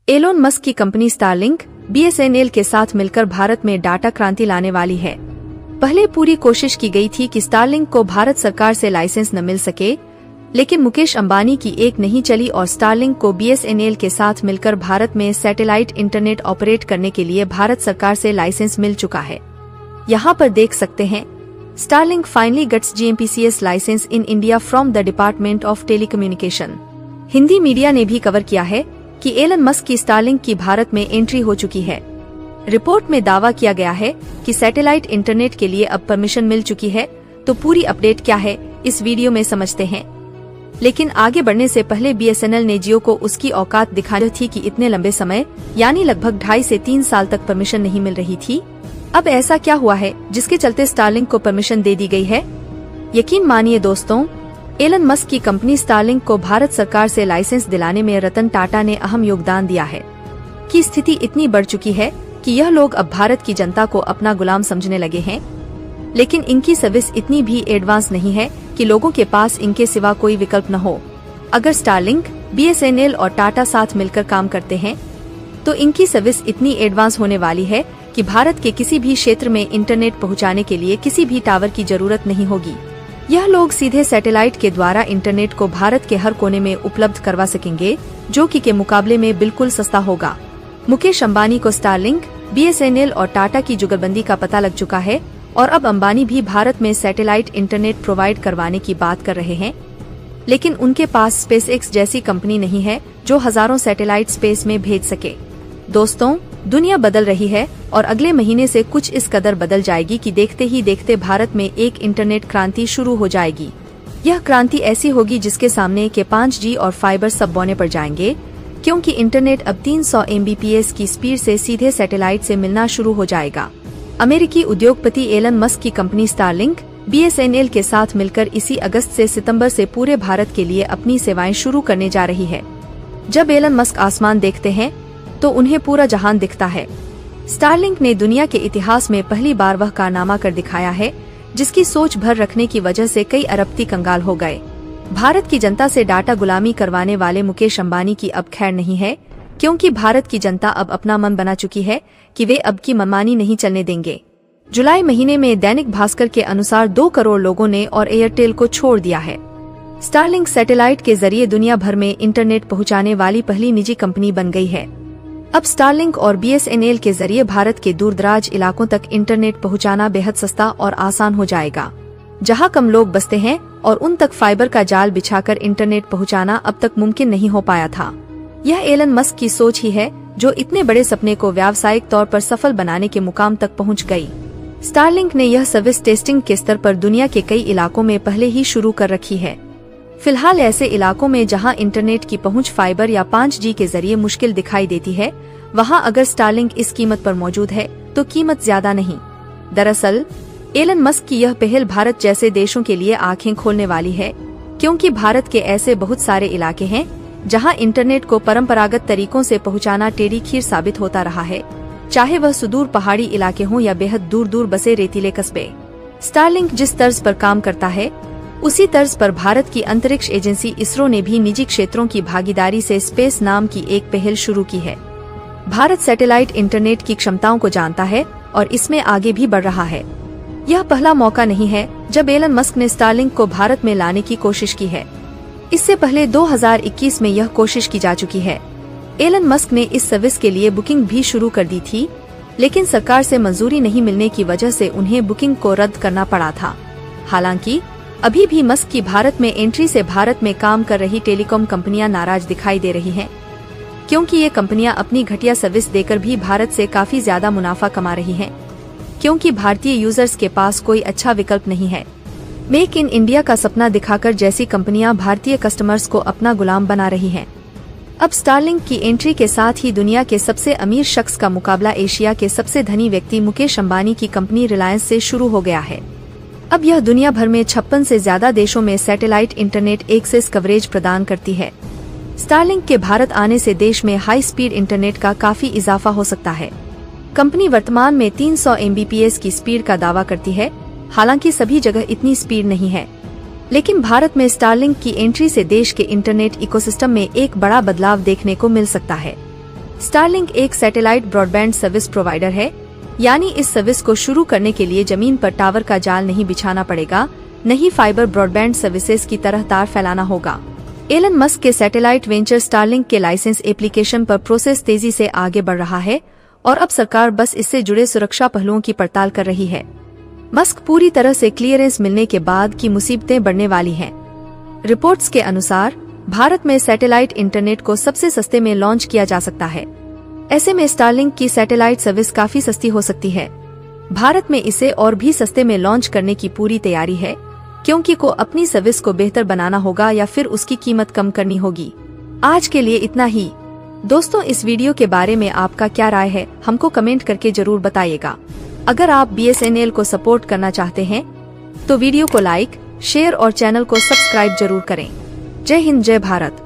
Elon Musk की company Starlink BSNL के साथ मिलकर भारत में डाटा क्रांति लाने वाली है। पहले पूरी कोशिश की गई थी कि स्टारलिंक को भारत सरकार से लाइसेंस न मिल सके, लेकिन मुकेश अंबानी की एक नहीं चली और स्टारलिंक को BSNL के साथ मिलकर भारत में सैटेलाइट इंटरनेट ऑपरेट करने के लिए भारत सरकार से लाइसेंस मिल चुका है। यहाँ पर देख सकते हैं, Starlink finally gets GMPCS licence in India from the department of telecommunication. Hindi media ने भी कवर किया है कि एलन मस्क की स्टारलिंक की भारत में एंट्री हो चुकी है। रिपोर्ट में दावा किया गया है कि सैटेलाइट इंटरनेट के लिए अब परमिशन मिल चुकी है। तो पूरी अपडेट क्या है, इस वीडियो में समझते हैं। लेकिन आगे बढ़ने से पहले BSNL ने जियो को उसकी औकात दिखाई थी कि इतने लंबे समय यानी लगभग 2.5 से 3 साल तक परमिशन नहीं मिल रही थी। अब ऐसा क्या हुआ है जिसके चलते स्टारलिंक को परमिशन दे दी गई है? यकीन मानिए दोस्तों, एलन मस्क की कंपनी स्टारलिंक को भारत सरकार से लाइसेंस दिलाने में रतन टाटा ने अहम योगदान दिया है कि स्थिति इतनी बढ़ चुकी है कि यह लोग अब भारत की जनता को अपना गुलाम समझने लगे हैं। लेकिन इनकी सर्विस इतनी भी एडवांस नहीं है कि लोगों के पास इनके सिवा कोई विकल्प न हो। अगर स्टारलिंक, BSNL और टाटा साथ मिलकर काम करते हैं तो इनकी सर्विस इतनी एडवांस होने वाली है कि भारत के किसी भी क्षेत्र में इंटरनेट पहुंचाने के लिए किसी भी टावर की जरूरत नहीं होगी। यह लोग सीधे सैटेलाइट के द्वारा इंटरनेट को भारत के हर कोने में उपलब्ध करवा सकेंगे, जो कि के मुकाबले में बिल्कुल सस्ता होगा। मुकेश अंबानी को स्टारलिंक, BSNL और टाटा की जुगलबंदी का पता लग चुका है और अब अंबानी भी भारत में सैटेलाइट इंटरनेट प्रोवाइड करवाने की बात कर रहे हैं। लेकिन उनके पास SpaceX जैसी कंपनी नहीं है जो हजारों सैटेलाइट स्पेस में भेज सके। दोस्तों, दुनिया बदल रही है और अगले महीने से कुछ इस कदर बदल जाएगी कि देखते ही देखते भारत में एक इंटरनेट क्रांति शुरू हो जाएगी। यह क्रांति ऐसी होगी जिसके सामने के 5G और फाइबर सब बौने पड़ जाएंगे, क्योंकि इंटरनेट अब 300 Mbps की स्पीड से सीधे सैटेलाइट से मिलना शुरू हो जाएगा। अमेरिकी उद्योगपति एलन मस्क की कंपनी स्टारलिंक BSNL के साथ मिलकर इसी अगस्त से सितंबर से पूरे भारत के लिए अपनी सेवाएं शुरू करने जा रही है। जब एलन मस्क आसमान देखते हैं तो उन्हें पूरा जहान दिखता है। स्टारलिंक ने दुनिया के इतिहास में पहली बार वह कारनामा कर दिखाया है जिसकी सोच भर रखने की वजह से कई अरबपति कंगाल हो गए। भारत की जनता से डाटा गुलामी करवाने वाले मुकेश अंबानी की अब खैर नहीं है, क्योंकि भारत की जनता अब अपना मन बना चुकी है कि वे अब की मनमानी नहीं चलने देंगे। जुलाई महीने में दैनिक भास्कर के अनुसार 2 करोड़ लोगों ने और एयरटेल को छोड़ दिया है। स्टारलिंक सैटेलाइट के जरिए दुनिया भर में इंटरनेट पहुंचाने वाली पहली निजी कंपनी बन गई है। अब स्टारलिंक और BSNL के जरिए भारत के दूरदराज इलाकों तक इंटरनेट पहुंचाना बेहद सस्ता और आसान हो जाएगा। जहां कम लोग बसते हैं और उन तक फाइबर का जाल बिछाकर इंटरनेट पहुंचाना अब तक मुमकिन नहीं हो पाया था। यह एलन मस्क की सोच ही है जो इतने बड़े सपने को व्यावसायिक तौर पर सफल बनाने के मुकाम तक पहुंच गई। स्टारलिंक ने यह सर्विस टेस्टिंग के स्तर पर दुनिया के कई इलाकों में पहले ही शुरू कर रखी है। फिलहाल ऐसे इलाकों में जहां इंटरनेट की पहुंच फाइबर या 5G के जरिए मुश्किल दिखाई देती है, वहां अगर स्टारलिंक इस कीमत पर मौजूद है तो कीमत ज्यादा नहीं। दरअसल एलन मस्क की यह पहल भारत जैसे देशों के लिए आंखें खोलने वाली है, क्योंकि भारत के ऐसे बहुत सारे इलाके हैं जहां इंटरनेट को परंपरागत तरीकों से पहुंचाना टेढ़ी खीर साबित होता रहा है, चाहे वह सुदूर पहाड़ी इलाके हों या बेहद दूर दूर बसे रेतीले कस्बे। स्टारलिंक जिस तर्ज पर काम करता है, उसी तर्ज पर भारत की अंतरिक्ष एजेंसी इसरो ने भी निजी क्षेत्रों की भागीदारी से स्पेस नाम की एक पहल शुरू की है। भारत सैटेलाइट इंटरनेट की क्षमताओं को जानता है और इसमें आगे भी बढ़ रहा है। यह पहला मौका नहीं है जब एलन मस्क ने स्टारलिंक को भारत में लाने की कोशिश की है। इससे पहले 2021 में यह कोशिश की जा चुकी है। एलन मस्क ने इस सर्विस के लिए बुकिंग भी शुरू कर दी थी, लेकिन सरकार से मंजूरी नहीं मिलने की वजह से उन्हें बुकिंग को रद्द करना पड़ा था। हालांकि अभी भी मस्क की भारत में एंट्री से भारत में काम कर रही टेलीकॉम कंपनियां नाराज दिखाई दे रही हैं, क्योंकि ये कंपनियां अपनी घटिया सर्विस देकर भी भारत से काफी ज्यादा मुनाफा कमा रही हैं, क्योंकि भारतीय यूजर्स के पास कोई अच्छा विकल्प नहीं है। मेक इन इंडिया का सपना दिखाकर जैसी कंपनियां भारतीय कस्टमर्स को अपना गुलाम बना रही हैं। अब स्टारलिंक की एंट्री के साथ ही दुनिया के सबसे अमीर शख्स का मुकाबला एशिया के सबसे धनी व्यक्ति मुकेश अंबानी की कंपनी रिलायंस से शुरू हो गया है। अब यह दुनिया भर में 56 से ज्यादा देशों में सैटेलाइट इंटरनेट एक्सेस कवरेज प्रदान करती है। स्टारलिंक के भारत आने से देश में हाई स्पीड इंटरनेट का काफी इजाफा हो सकता है। कंपनी वर्तमान में 300 Mbps की स्पीड का दावा करती है, हालांकि सभी जगह इतनी स्पीड नहीं है। लेकिन भारत में स्टारलिंक की एंट्री से देश के इंटरनेट इकोसिस्टम में एक बड़ा बदलाव देखने को मिल सकता है। स्टारलिंक एक सैटेलाइट ब्रॉडबैंड सर्विस प्रोवाइडर है, यानी इस सर्विस को शुरू करने के लिए जमीन पर टावर का जाल नहीं बिछाना पड़ेगा, नहीं फाइबर ब्रॉडबैंड सर्विसेज की तरह तार फैलाना होगा। एलन मस्क के सैटेलाइट वेंचर स्टारलिंक के लाइसेंस एप्लीकेशन पर प्रोसेस तेजी से आगे बढ़ रहा है और अब सरकार बस इससे जुड़े सुरक्षा पहलुओं की पड़ताल कर रही है। मस्क पूरी तरह से क्लियरेंस मिलने के बाद की मुसीबतें बढ़ने वाली हैं। रिपोर्ट्स के अनुसार भारत में सैटेलाइट इंटरनेट को सबसे सस्ते में लॉन्च किया जा सकता है। ऐसे में स्टारलिंक की सैटेलाइट सर्विस काफी सस्ती हो सकती है। भारत में इसे और भी सस्ते में लॉन्च करने की पूरी तैयारी है, क्योंकि को अपनी सर्विस को बेहतर बनाना होगा या फिर उसकी कीमत कम करनी होगी। आज के लिए इतना ही। दोस्तों, इस वीडियो के बारे में आपका क्या राय है, हमको कमेंट करके जरूर बताइएगा। अगर आप BSNL को सपोर्ट करना चाहते हैं तो वीडियो को लाइक, शेयर और चैनल को सब्सक्राइब जरूर करें। जय हिंद, जय भारत।